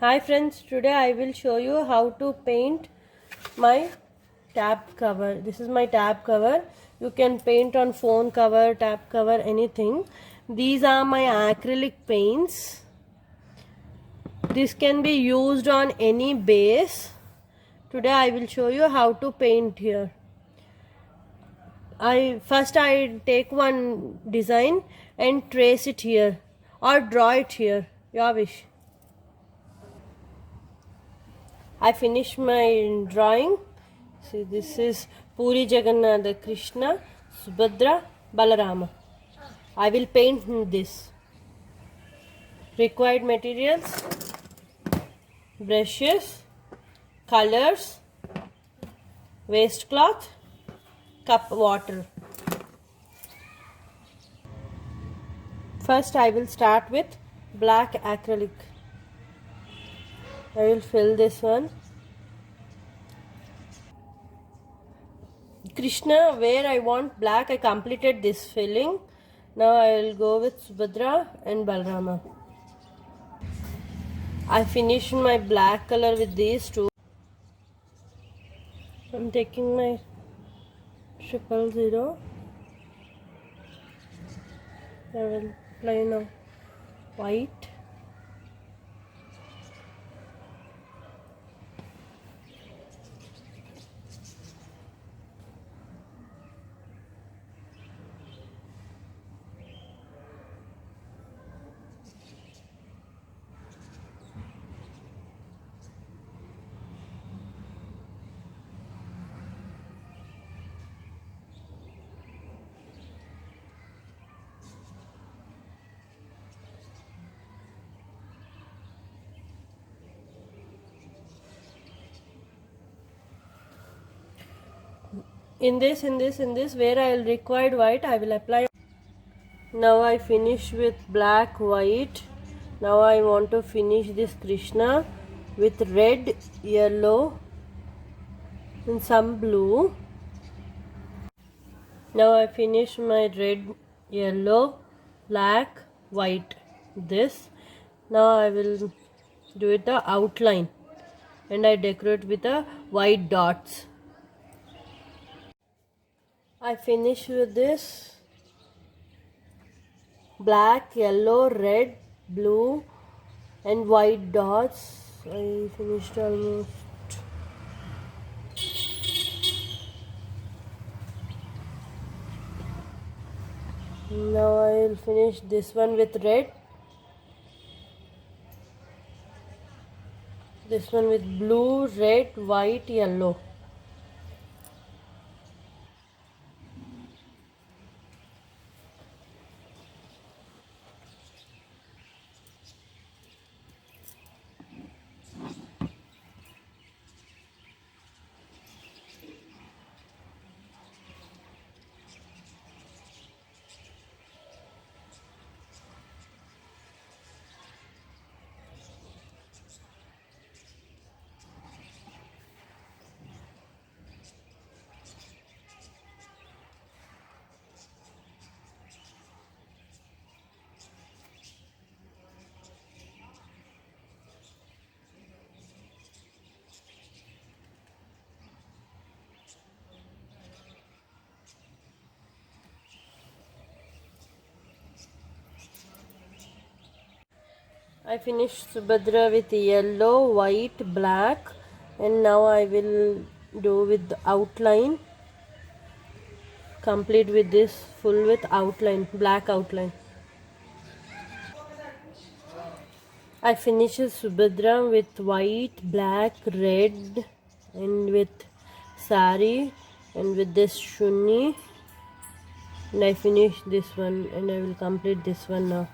Hi friends, today I will show you how to paint my tab cover. This is my tab cover. You can paint on phone cover, tab cover, anything. These are my acrylic paints. This can be used on any base. Today I will show you how to paint here. I take one design and trace it here or draw it here, your wish. I finished my drawing. See, this is Puri Jagannatha, Krishna, Subhadra, Balarama. I will paint this. Required materials: brushes, colors, waste cloth, cup water. First I will start with black acrylic. I will fill this one. Krishna, where I want black, I completed this filling. Now I will go with Subhadra and Balarama. I finished my black color with these two. I'm taking my 000. I will apply now white. In this, where I will require white, I will apply. Now I finish with black, white. Now I want to finish this Krishna with red, yellow and some blue. Now I finish my red, yellow, black, white. This. Now I will do it the outline and I decorate with the white dots. I finish with this black, yellow, red, blue and white dots. I finished almost. Now I will finish this one with red, this one with blue, red, white, yellow. I finished Subhadra with yellow, white, black, and now I will do with the outline. Complete with this full with outline, black outline. I finished Subhadra with white, black, red, and with sari, and with this shunni. And I finished this one, and I will complete this one now.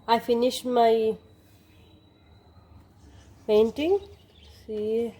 I finished my painting. See.